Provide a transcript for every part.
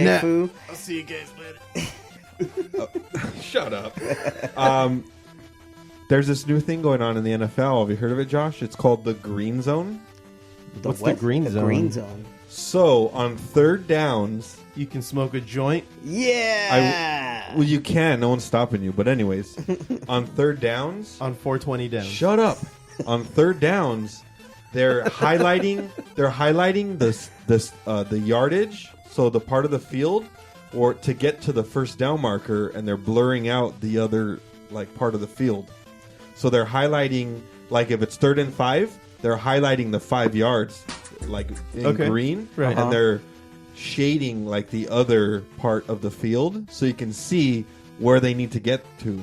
Nah. Foo. I'll see you guys later. Shut up. There's this new thing going on in the NFL. Have you heard of it, Josh? It's called the green zone. What's the green zone? Green zone. So on third downs, You can smoke a joint. Yeah. well, you can. No one's stopping you. But anyways, on third downs, On 420 down. shut up. On third downs, they're highlighting. They're highlighting the yardage, so the part of the field, or to get to the first down marker, and they're blurring out the other part of the field. So they're highlighting, like if it's 3rd and 5, they're highlighting the 5 yards, in green, Right. and they're shading the other part of the field, so you can see where they need to get to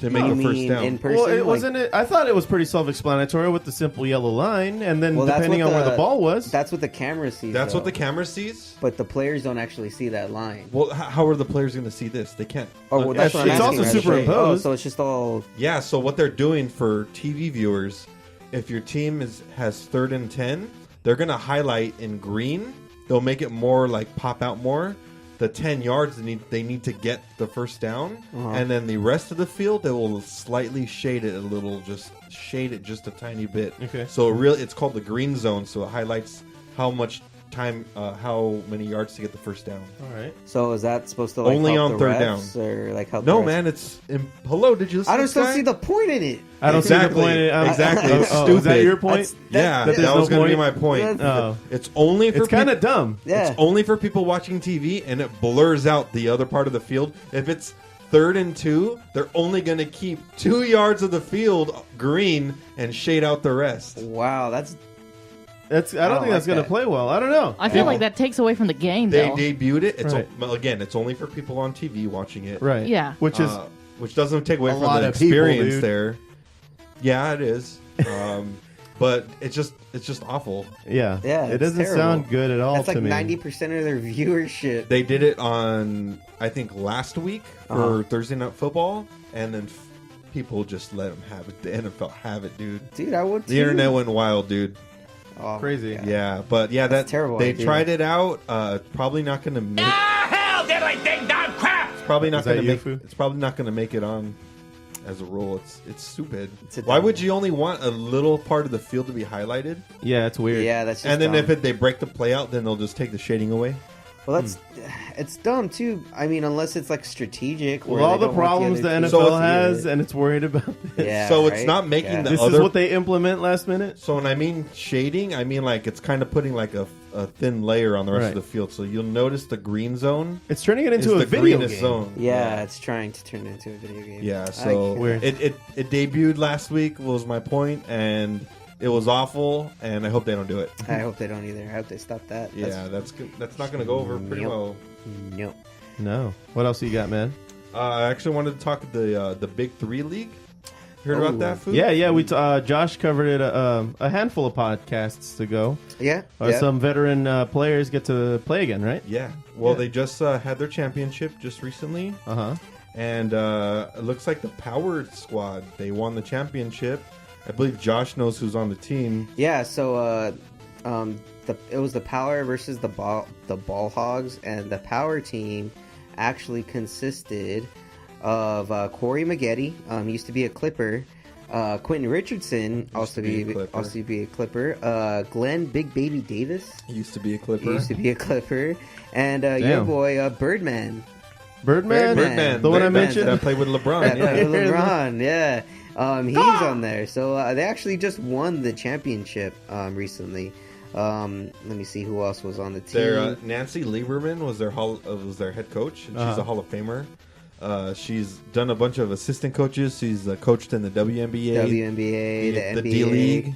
make a first down. In person, Well, it wasn't it. I thought it was pretty self-explanatory with the simple yellow line, and then Well, that's depending what on where the ball was. That's what the camera sees. That's though. what the camera sees. But the players don't actually see that line. Well, how are the players going to see this? They can't. Oh, well, that's what I'm it's asking. also right? superimposed. Oh, so it's just all. Yeah, so what they're doing for TV viewers, if your team has 3rd and 10, they're going to highlight in green. They'll make it more pop out more. The 10 yards they need to get the first down, and then the rest of the field they will slightly shade it a little, just shade it just a tiny bit. Okay. So it's called the green zone, so it highlights how much time, how many yards to get the first down. All right. So is that supposed to Only help on the 3rd refs, down. or help No, the refs? man, it's hello. Did you listen? I to don't this still guy? see the point in it. I don't Exactly. see the point. Exactly. It's Is that stupid. your point? Yeah, That that there's was no going to be point? my point. Oh. It's only for It's kind of dumb. Yeah. It's only for people watching TV, and it blurs out the other part of the field. If it's 3rd and 2, they're only going to keep 2 yards of the field green and shade out the rest. Wow, that's. I don't think that's going to that. play well. I don't know. I feel like that takes away from the game, They though. debuted it. It's Right. again, it's only for people on TV watching it. Right. Yeah. Which Doesn't take away a from lot the of people, experience dude. there. Yeah, it is. But it's just awful. Yeah. Yeah, It it's doesn't terrible. sound good at all That's to me. 90% of their viewership. They did it on, I think, last week for Thursday Night Football, and then people just let them have it. The NFL have it, dude. Dude, I would too. The internet went wild, dude. Oh, Crazy. God. Yeah, but yeah, That's that's terrible They idea. tried it out. Probably not going to make. hell did I think that crap? It's probably not Is that going to you, make. Foo? It's probably not going to make it on as a rule. It's stupid. It's a Why dumb would you only want a little part of the field to be highlighted? Yeah, it's weird. Yeah, that's just And then dumb. if they break the play out, then they'll just take the shading away. Well, that's it's dumb too. I mean, unless it's strategic. With where all they the don't want problems the other team So NFL it's- has, to see and it's worried about this. it. Yeah, So it's right? not making Yeah. the This other. is what they implement last minute? So when I mean shading, I mean it's kind of putting a thin layer on the rest Right. of the field. So you'll notice the green zone It's turning it is into a the video greenest game. zone. Yeah, it's trying to turn it into a video game. Yeah, so Weird. it debuted last week was my point, and it was awful, and I hope they don't do it. I hope they don't either. I hope they stop that. Yeah, that's not going to go over pretty Nope. well. No. No. What else you got, man? I actually wanted to talk the Big Three League. You heard about that, Foo? Yeah. We Josh covered it a handful of podcasts ago. Yeah. Some veteran players get to play again, right? Yeah. Well, Yeah. they just had their championship just recently. Uh-huh. And it looks like the Power Squad, they won the championship. I believe Josh knows who's on the team. Yeah. So, it was the Power versus the Ball Hogs, and the Power team actually consisted of Corey Maggette, used to be a Clipper. Quentin Richardson also be a be a Clipper. Glenn Big Baby Davis He used to be a he Clipper. used to be a Clipper, and your boy Birdman. Birdman? Birdman. The one I That mentioned? played with LeBron. That Yeah. played with LeBron, yeah. He's on there. So they actually just won the championship recently. Let me see who else was on the team. Their Nancy Lieberman was their head coach, and she's a Hall of Famer. She's done a bunch of assistant coaches. She's coached in the WNBA, WNBA, the NBA. D League.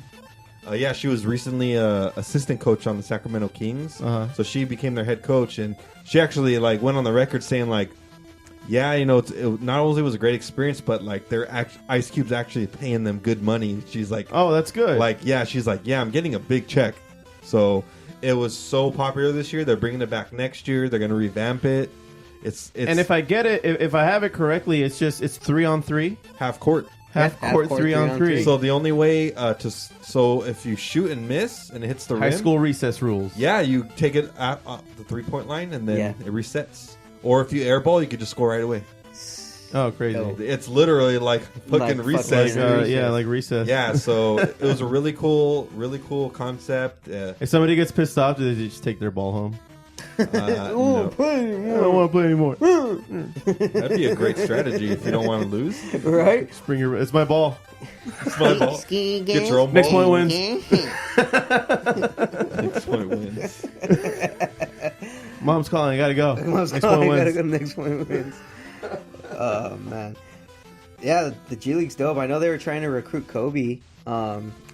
Yeah, she was recently assistant coach on the Sacramento Kings. So she became their head coach, and she actually went on the record saying yeah, it not only was a great experience, but their Ice Cube's actually paying them good money. She's like, Oh, that's good. she's like, yeah, I'm getting a big check. So it was so popular this year. They're bringing it back next year. They're going to revamp it. It's and if I get it, if I have it correctly, it's 3-on-3. half court. Half court 3-on-3. So the only way so if you shoot and miss and it hits the High rim, school recess rules. yeah, you take it at the 3-point line and then Yeah. it resets. Or if you airball, you could just score right away. Oh, crazy. Oh. It's literally like fucking recess. Like recess. Yeah, so it was a really cool concept. If somebody gets pissed off, do they just take their ball home? No. I don't want to play anymore. That'd be a great strategy if you don't want to lose. Right? It's my ball. It's my ball. Get your own Next ball. point wins. Next point wins. Mom's calling. I gotta go. Next Next point gotta wins. go next point wins. Oh man, yeah, the G League's dope. I know they were trying to recruit Kobe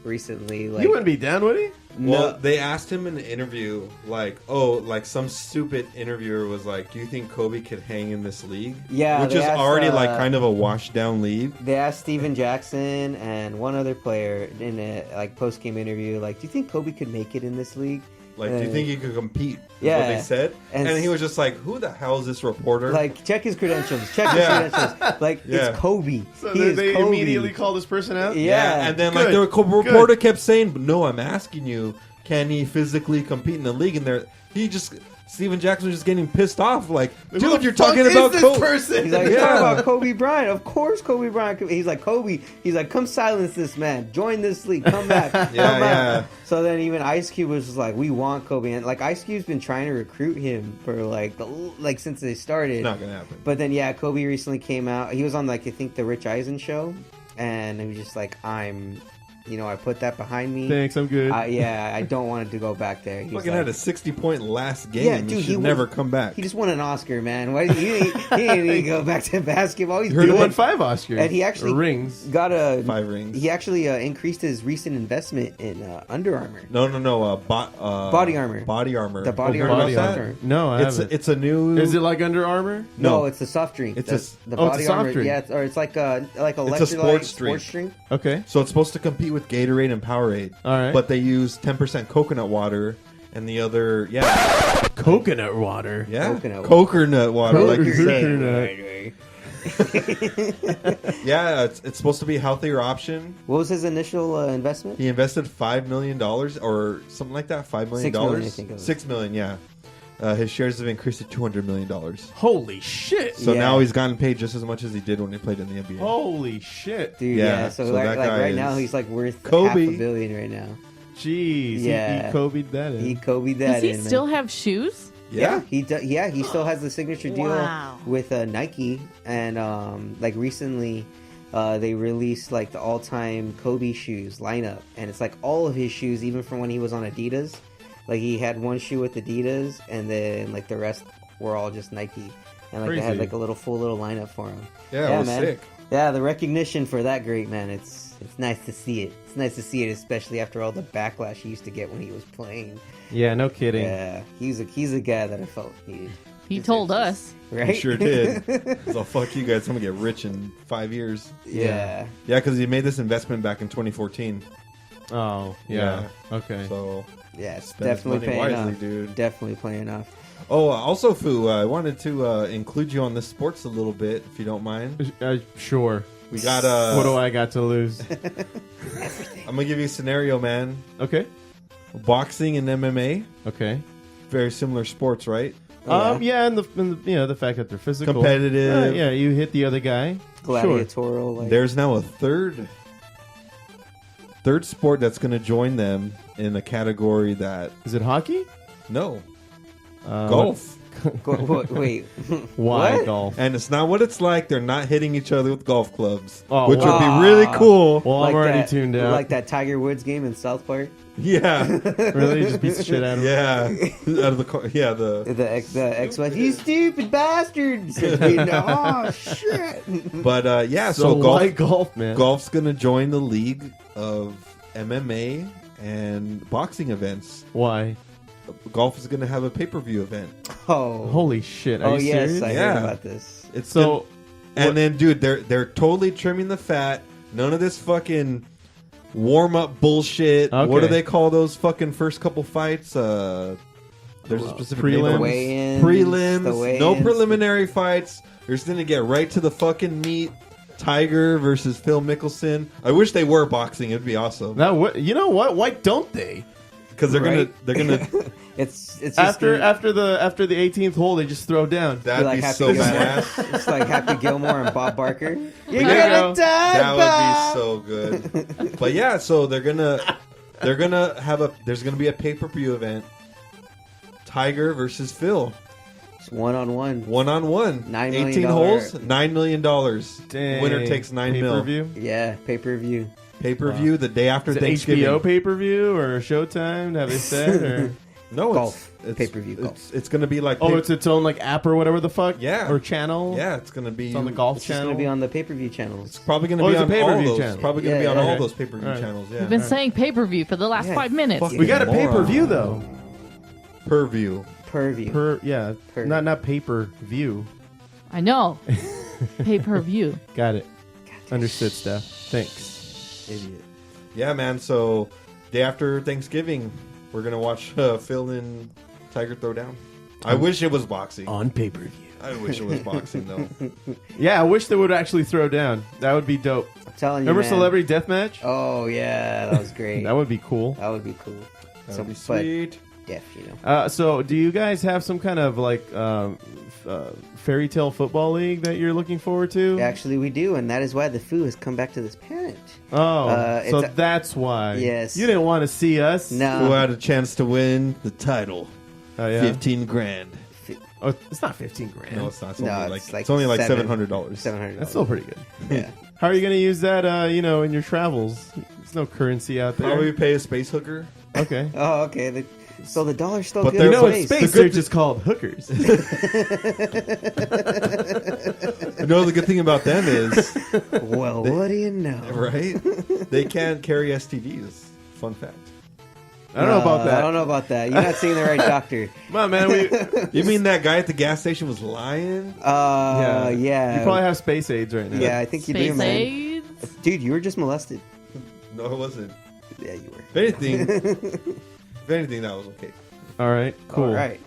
recently. Like, You wouldn't be down, would he? Well, no, they asked him in an interview, like some stupid interviewer was like, "Do you think Kobe could hang in this league?" Yeah, which they is asked, already like kind of a washed down league. they asked Steven Jackson and one other player in a post game interview, like, "Do you think Kobe could make it in this league?" Like, do you think he could compete? Yeah. What they said, And and he was just like, "Who the hell is this reporter?" Like, check his credentials. Check his Yeah. credentials. Like, Yeah. it's Kobe. So He is they Kobe. immediately call this person out? Yeah. and then Good. like the reporter kept saying, "No, I'm asking you, can he physically compete in the league?" And Steven Jackson was just getting pissed off, like, Who "Dude, the you're fuck talking is about this Kobe." person? He's like, Yeah. talking about Kobe Bryant. Of course, Kobe Bryant. He's like, Kobe. He's like, come silence this man. Join this league. Come back. Come Yeah, back. yeah. So then even Ice Cube was just like, we want Kobe. And like Ice Cube's been trying to recruit him for like since they started. It's not gonna happen. But then yeah, Kobe recently came out. He was on like I think the Rich Eisen show, and he was just like, I put that behind me. Thanks, I'm good. I don't want it to go back there. He's Fucking like, had a 60-point last game. Yeah, He dude, should never come back. He just won an Oscar, man. Why he didn't need to go back to basketball? He's He good. won 5 Oscars. And he actually Or rings. got 5 rings. He actually increased his recent investment in Under Armour. No. Body Armor. Body Armor. The Body Heard Armor about soft that? drink. No, I haven't. It's a new. Is it like Under Armour? No, it's a soft drink. It's the oh, it's Body a soft Armor. drink. Yeah, it's like a It's a electrolyte sports drink. Okay. So it's supposed to compete with Gatorade and Powerade. All right. But they use 10% coconut water and the other, Coconut water. coconut water, like you said. Coconut. Yeah, it's supposed to be a healthier option. What was his initial investment? He invested $5 million or something like that. $5 million. $6 million, I think it was. $6 million, yeah. His shares have increased to $200 million. Holy shit. So Yeah. now he's gotten paid just as much as he did when he played in the NBA. Holy shit. Dude, Yeah, yeah. So, so like that guy right now is he's like worth Kobe. $500 million right now. Jeez. Yeah. He Kobe'd that in. He Kobe'd that Does he in, man. still have shoes? Yeah, he still has the signature deal Wow. with Nike, and like recently, they released like the all-time Kobe shoes lineup, and it's like all of his shoes, even from when he was on Adidas. Like he had one shoe with Adidas, and then like the rest were all just Nike, and like they had Crazy. like a full little lineup for him. Yeah, it was man. sick. Yeah, the recognition for that great man. It's nice to see it. It's nice to see it, especially after all the backlash he used to get when he was playing. Yeah, no kidding. Yeah, he's a guy that I felt needed. He told us. Right? He sure did. So fuck you guys. I'm gonna get rich in 5 years. Yeah. Yeah, because he made this investment back in 2014. Oh, yeah. Okay. So Yeah, it's spend his definitely money paying wisely, off. dude. Definitely paying off. Oh, also, Foo, I wanted to include you on this sports a little bit, if you don't mind. Sure. We got What do I got to lose? I'm gonna give you a scenario, man. Okay. Boxing and MMA, Okay. very similar sports, right? Yeah, and the fact that they're physical, Competitive. Yeah, you hit the other guy. Sure. Gladiatorial. Like, There's now a third sport that's gonna join them in a category that Is it hockey? no golf. wait. Why What? golf? And it's not what it's like. They're not hitting each other with golf clubs, Oh, which would wow. be really cool. Well, I'm already that, tuned out. Like that Tiger Woods game in South Park. Yeah, Really, just beats the shit out of him. yeah. Out of the yeah The ex-wife, you stupid bastard! Oh shit! But yeah, So, so golf. why golf, man? Golf's gonna join the league of MMA and boxing events. Why? Golf is gonna have a pay-per-view event. Oh, Holy shit! Are oh you yes, serious? I Yeah. heard about this. It's So, gonna- and then, dude, they're totally trimming the fat. None of this fucking warm-up bullshit. Okay. What do they call those fucking first couple fights? There's a specific name for prelims? them. Weigh-ins, Prelims. the No weigh-ins. preliminary fights. They're just gonna get right to the fucking meat. Tiger versus Phil Mickelson. I wish they were boxing. It'd be awesome. Now, you know what? Why don't they? Because they're Right. gonna. It's just After the 18th hole, they just throw down. That'd like be Happy so Gilmore. badass. It's like Happy Gilmore and Bob Barker. You're There you gonna go. die, That Bob. would be so good. But yeah, so they're gonna have there's gonna be a pay-per-view event. Tiger versus Phil. It's 1-on-1. 1-on-1. $9 million 18 holes, $9 million. Dang. Winner takes $9 mil. Pay-per-view? Yeah, pay-per-view. Pay-per-view the day after Is it Thanksgiving. HBO pay-per-view or Showtime? Have they said? Or... No, Golf. it's Pay-per-view golf. It's going to be like Oh, it's its own like app or whatever the fuck? Yeah. Or channel? yeah, it's going to be It's on the golf It's just channel? going to be on the pay-per-view channels. It's probably going to Oh, be it's a on all pay-per-view those. channel. Probably going to be Yeah, on yeah, all okay. those pay-per-view All right. channels. Yeah. We've been saying pay-per-view for the last Yeah. 5 minutes. Fuck. We got a Moron. pay-per-view though. Per-view. Per-view. Yeah. Per- Not pay-per-view. I know. Pay-per-view. Got it. Understood, Steph. Thanks. Idiot. Yeah, man. So day after Thanksgiving, we're going to watch Phil and Tiger throw down. I wish it was boxing. On pay-per-view. I wish it was boxing, though. Yeah, I wish they would actually throw down. That would be dope. I'm telling you, Remember man. Celebrity Deathmatch? Oh, yeah. That was great. That would be cool. That would be cool. That would be but- sweet. Yeah, you know. So, do you guys have some kind of like fairy tale football league that you're looking forward to? Actually, we do, and that is why the Foo has come back to this parent. Oh, so it's a- that's why. Yes. You didn't want to see us. Who No. had a chance to win the title? Oh yeah. 15 grand. Oh, it's not 15 grand. No, it's not. It's No, only it's it's only like $700. $700. $700. That's still pretty good. Yeah. How are you going to use that? In your travels. There's no currency out there. Probably pay a space hooker. Okay. Oh, okay. So the dollar's still But good. they're- You know, in space. space, The good they're just called hookers. You know, the good thing about them is, Well, what do you know? right? They can't carry STDs. Fun fact. I don't know about that. I don't know about that. You're not seeing the right doctor. Come on, man. You mean that guy at the gas station was lying? Yeah. You probably have space aids right now. Yeah, I think you do, Space man. AIDS. Dude, you were just molested. No, it wasn't. Yeah, you were. If anything, that was okay. All right. Cool. All right.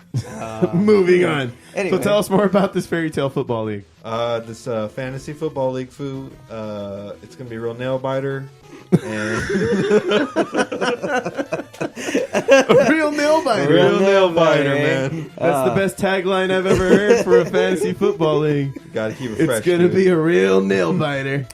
Moving on. Anyway. So tell us more about this fairy tale football league. This fantasy football league, Foo. It's gonna be a real nail biter. And A real nail biter. real nail biter, eh? man. That's the best tagline I've ever heard for a fantasy football league. Gotta keep it It's fresh. gonna dude. be a real nail biter.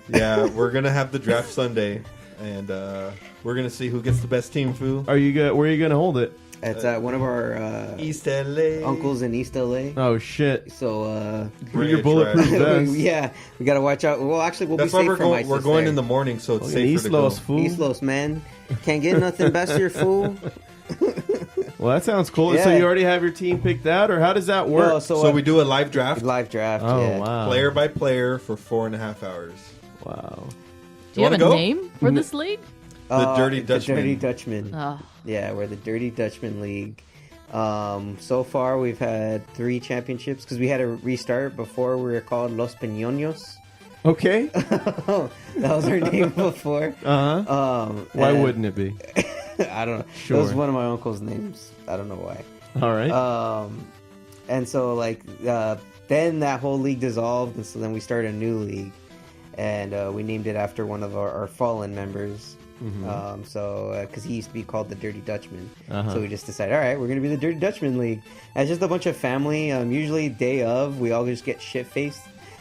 Yeah, we're gonna have the draft Sunday, and we're gonna see who gets the best team. Foo. Are you good? Where are you gonna hold it? It's one of our East LA uncles in East LA. Oh shit! So, Bring your Bridge, bulletproof right. vest. yeah, we got to watch out. Well, actually, we'll That's be why safe we're from going. ISIS We're going there. in the morning, so it's Fucking safer East to go. Los, fool. East Los, man. Can't get nothing best here, fool. Well, that sounds cool. Yeah. So you already have your team picked out, or how does that work? Well, So we do a live draft, live draft. oh yeah. wow! player by player, for 4.5 hours. Wow. Do you have a wanna go? name for this league? The Dirty The Dutchman. Dirty Dutchman. Oh, Yeah, we're the Dirty Dutchman League. So far, we've had 3 championships because we had to restart. Before we were called Los Peñoños. Okay. That was our name before. Why and- wouldn't it be? I don't know. Sure. It was one of my uncle's names. I don't know why. All right. And so then that whole league dissolved, and so then we started a new league, and we named it after one of our fallen members. Because he used to be called the Dirty Dutchman, so we just decided, all right, we're gonna be the Dirty Dutchman League. And it's just a bunch of family. Usually day of, we all just get shit faced.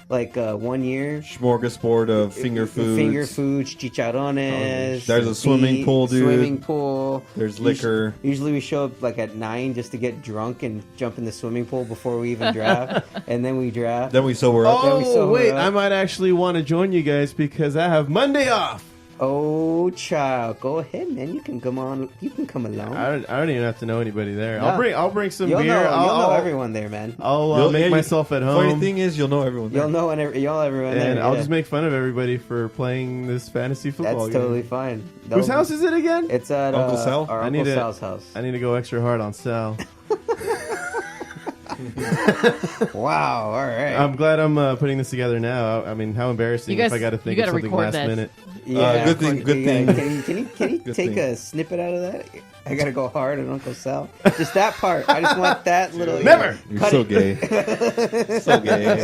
Like 1 year, Smorgasbord of finger foods. chicharrones. There's a swimming pool, dude. Swimming pool. There's liquor. Usually we show up like at 9 just to get drunk and jump in the swimming pool before we even draft, and then we draft. Then we sober up. Then we Oh sober wait, up. I might actually want to join you guys because I have Monday off. Oh, child, go ahead, man. You can come on. You can come along. I don't even have to know anybody there. No. I'll bring some You'll beer. know, you'll know I'll everyone there, man. I'll make myself at home. Funny thing is, you'll know everyone there. You'll know everyone there. and I'll yeah. just make fun of everybody for playing this fantasy football That's game. totally fine. Whose house is it again? It's at Uncle Sal? our I Uncle need to- Sal's house. I need to go extra hard on Sal. Wow, all right. I'm glad I'm putting this together now. I mean, how embarrassing You guys- if I got to think you of gotta something record last that. minute. good thing- good thing. Can you Good take thing. a snippet out of that? I gotta go hard on Uncle Sal. Just that part. I just want that little. Never! You're Cut so it. gay. So gay.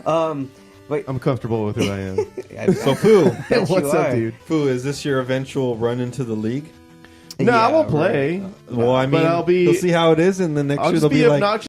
But I'm comfortable with who I am. So Foo, bet you What's up, are. dude? Foo, is this your eventual run into the league? No, I Yeah, won't play. Well, I mean, But I'll be- you'll see how it is, and the next I'll year just they'll be be like, obnoxious